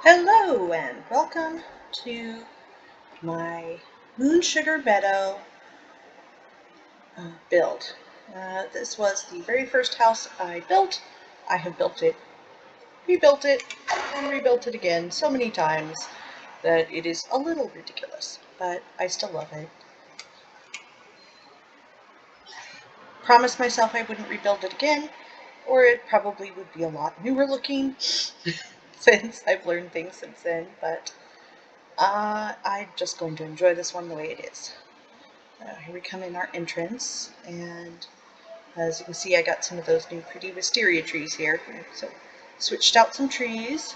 Hello and welcome to my Moonsugar Meadow build. This was the very first house I built. I have built it, rebuilt it, and rebuilt it again so many times that it is a little ridiculous, but I still love it. Promised myself I wouldn't rebuild it again, or it probably would be a lot newer looking since I've learned things since then, but I'm just going to enjoy this one the way it is. Here we come in our entrance, and as you can see, I got some of those new pretty wisteria trees here. So switched out some trees.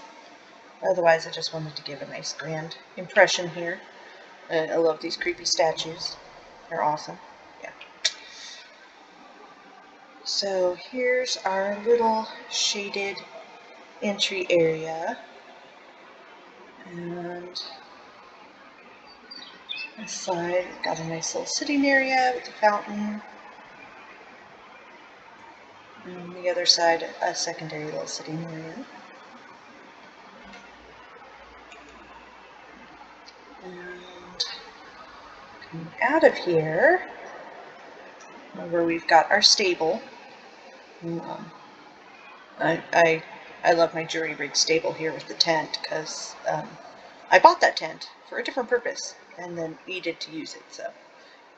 Otherwise, I just wanted to give a nice grand impression here. I love these creepy statues. They're awesome. Yeah. So here's our little shaded entry area. And this side, we've got a nice little sitting area with a fountain. And on the other side, a secondary little sitting area. And coming out of here, where we've got our stable. I love my jury rig stable here with the tent because I bought that tent for a different purpose and then needed to use it. So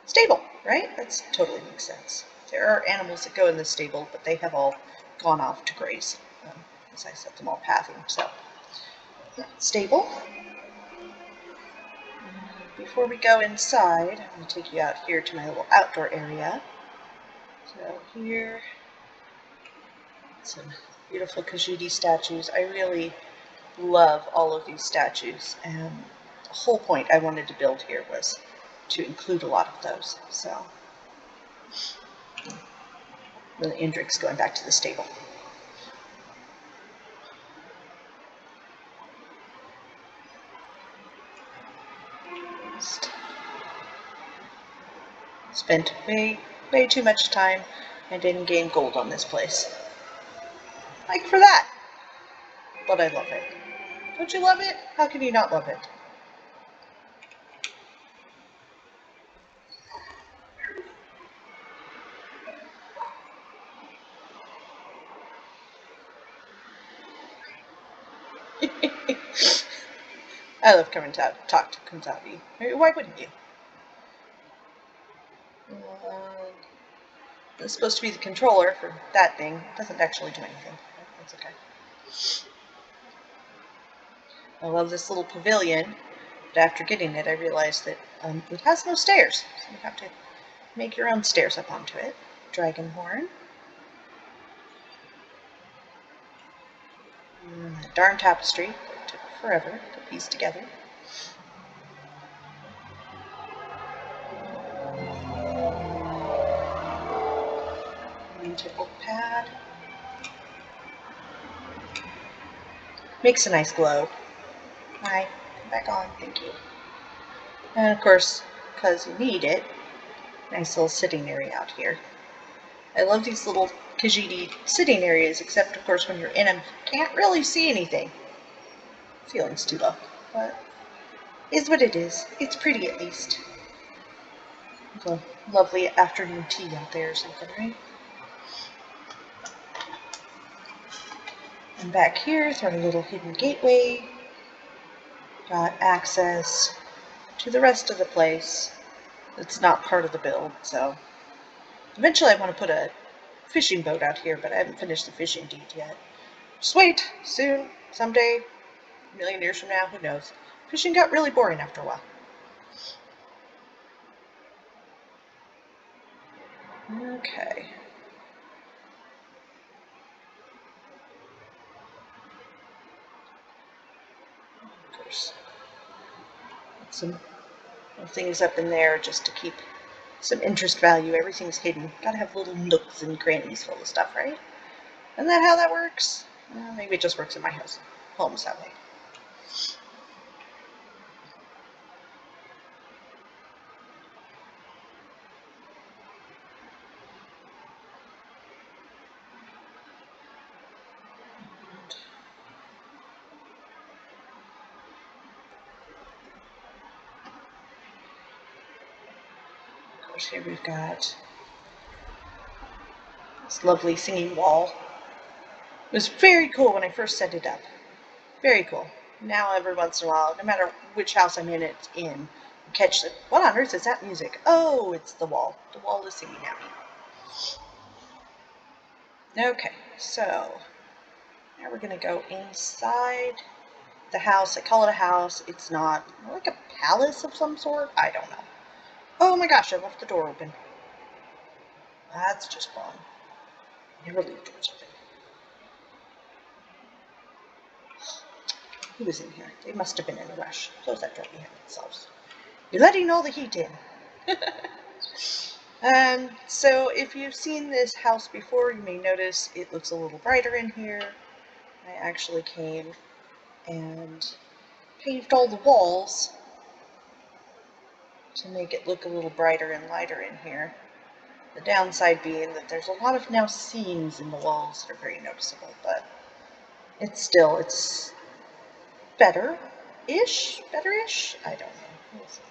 stable, right? That totally makes sense. There are animals that go in the stable, but they have all gone off to graze because I set them all pathing. So stable. Before we go inside, I'm going to take you out here to my little outdoor area. So here, some beautiful Kajiti statues. I really love all of these statues, and the whole point I wanted to build here was to include a lot of those. So, the Indrix going back to the stable. Spent way too much time and didn't gain gold on this place. Like for that. But I love it. Don't you love it? How can you not love it? I love coming to talk to Kunzabi. Why wouldn't you? It's supposed to be the controller for that thing. It doesn't actually do anything. That's okay. I love this little pavilion, but after getting it, I realized that it has no stairs. So you have to make your own stairs up onto it. Dragon horn. And that darn tapestry that took forever to piece together. Beautiful pad. Makes a nice glow. Hi, come back on, thank you. And of course, because you need it, nice little sitting area out here. I love these little Kajiti sitting areas, except of course when you're in them, you can't really see anything. Ceiling's too low, but is what it is. It's pretty at least. It's a lovely afternoon tea out there or something, right? And back here is our little hidden gateway. Got access to the rest of the place. It's not part of the build, so eventually I want to put a fishing boat out here, but I haven't finished the fishing deed yet. Just wait, soon, someday, a million years from now, who knows. Fishing got really boring after a while. Okay. Of course. Some things up in there just to keep some interest value. Everything's hidden. Gotta have little nooks and crannies full of stuff, right? Isn't that how that works? Maybe it just works in my homes that way. Here we've got this lovely singing wall. It was very cool when I first set it up. Very cool. Now every once in a while, no matter which house I'm in, catch it. What on earth is that music? Oh, it's the wall. The wall is singing at me. Okay, so now we're going to go inside the house. I call it a house. It's not like a palace of some sort. I don't know. Oh my gosh, I left the door open. That's just wrong. Never leave doors open. Who was in here? They must have been in a rush. Close that door behind themselves. You're letting all the heat in. So if you've seen this house before, you may notice it looks a little brighter in here. I actually came and paved all the walls to make it look a little brighter and lighter in here. The downside being that there's a lot of now seams in the walls that are very noticeable, but it's better-ish? Better-ish? I don't know. We'll see.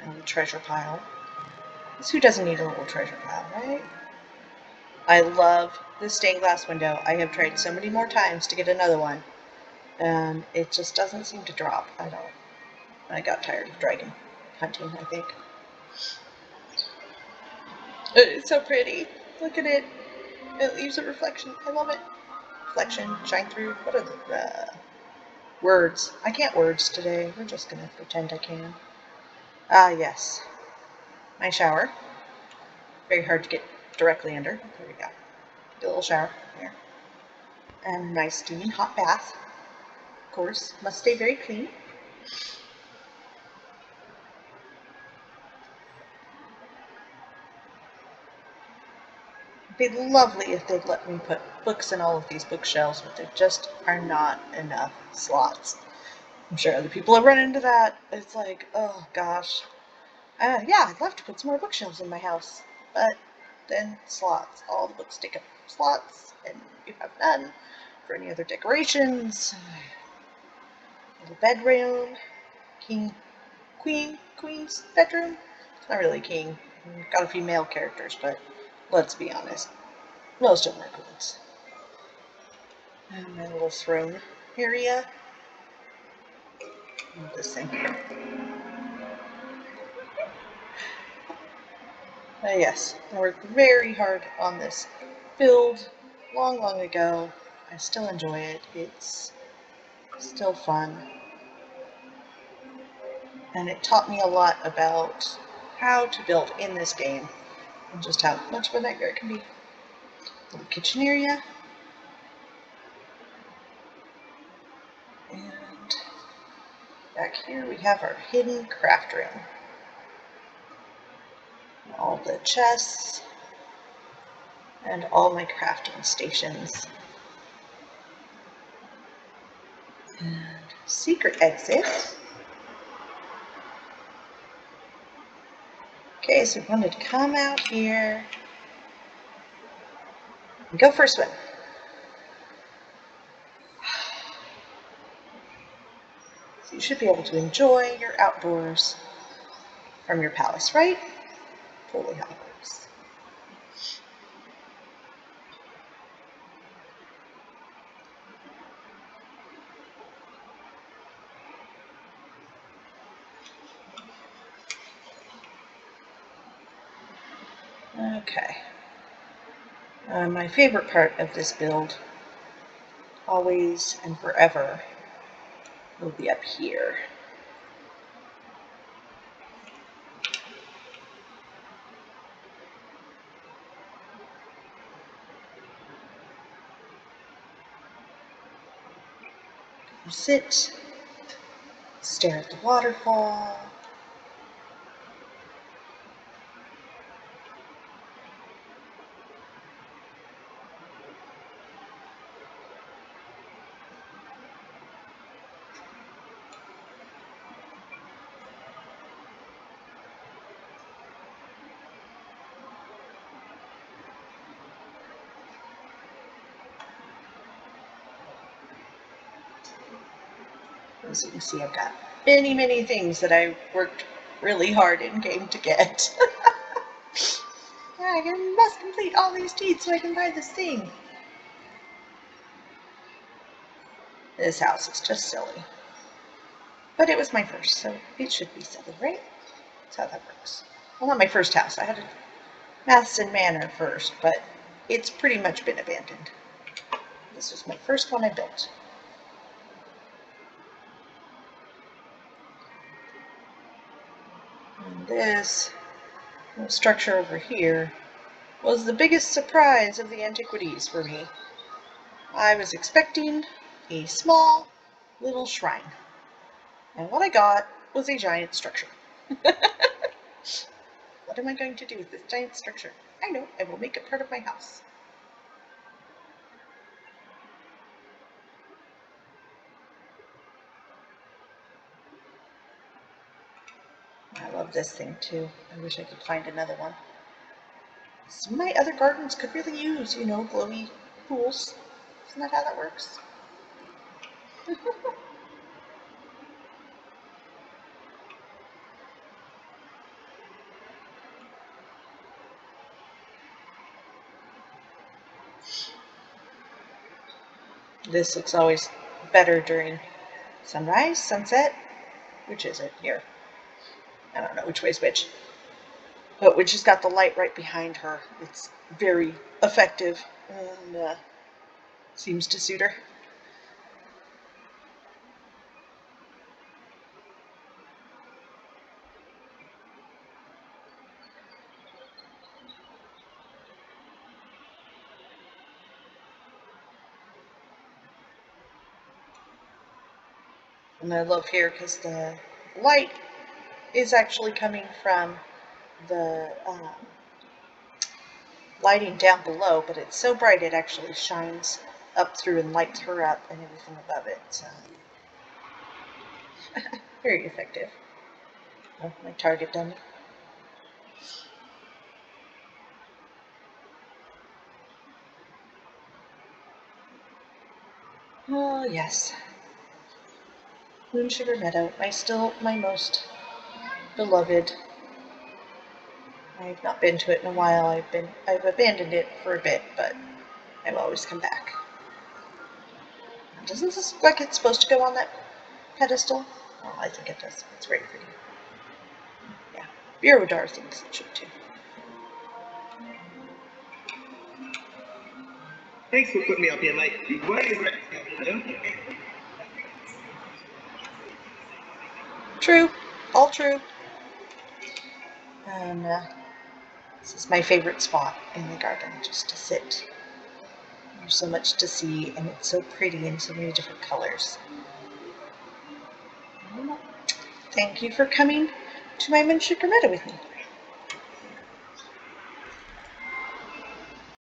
And the treasure pile. Who doesn't need a little treasure pile, right? I love this stained glass window. I have tried so many more times to get another one, and it just doesn't seem to drop. I got tired of dragon hunting, I think. It's so pretty. Look at it. It leaves a reflection. I love it. Reflection, shine through. What are the words? I can't words today. We're just gonna pretend I can. Ah, yes. My shower. Very hard to get directly under. There we go. Get a little shower here. And a nice steaming hot bath. Of course, must stay very clean. It'd be lovely if they'd let me put books in all of these bookshelves, but there just are not enough slots. I'm sure other people have run into that. It's like, oh gosh. Yeah, I'd love to put some more bookshelves in my house, but then slots. All the books take up slots, and you have none for any other decorations. Little bedroom, queen's bedroom. It's not really king. Got a few male characters, but let's be honest, most of them are queens. And my little throne area. This thing. Yes, I worked very hard on this build long ago. I still enjoy it. It's still fun. And it taught me a lot about how to build in this game and just how much of a nightmare it can be. Little kitchen area. And back here we have our hidden craft room. All the chests and all my crafting stations. And secret exit. Okay, so we wanted to come out here and go for a swim. So you should be able to enjoy your outdoors from your palace, right? Totally how it works. Okay. My favorite part of this build, always and forever, will be up here. Sit, stare at the waterfall. As you can see, I've got many, many things that I worked really hard in game to get. I must complete all these deeds so I can buy this thing. This house is just silly. But it was my first, so it should be silly, right? That's how that works. Well, not my first house. I had a Matheson Manor first, but it's pretty much been abandoned. This was my first one I built. And this structure over here was the biggest surprise of the antiquities for me. I was expecting a small little shrine, and what I got was a giant structure. What am I going to do with this giant structure? I know, I will make it part of my house. I love this thing too. I wish I could find another one. Some of my other gardens could really use, glowy pools. Isn't that how that works? This looks always better during sunrise, sunset. Which is it here? I don't know which way's which. But we just got the light right behind her. It's very effective and seems to suit her. And I love here because the light is actually coming from the lighting down below, but it's so bright it actually shines up through and lights her up and everything above it. So very effective. Oh, my target dummy. Oh yes, Moonsugar Meadow. My most beloved. I've not been to it in a while. I've abandoned it for a bit, but I've always come back. Doesn't this look like it's supposed to go on that pedestal? Oh, I think it does. It's very pretty. Yeah, Birodar thinks it should too. Thanks for putting me up here, mate. You were correct, don't you? True, all true. And this is my favorite spot in the garden, just to sit. There's so much to see, and it's so pretty in so many different colors. Thank you for coming to my Moonsugar Meadow with me.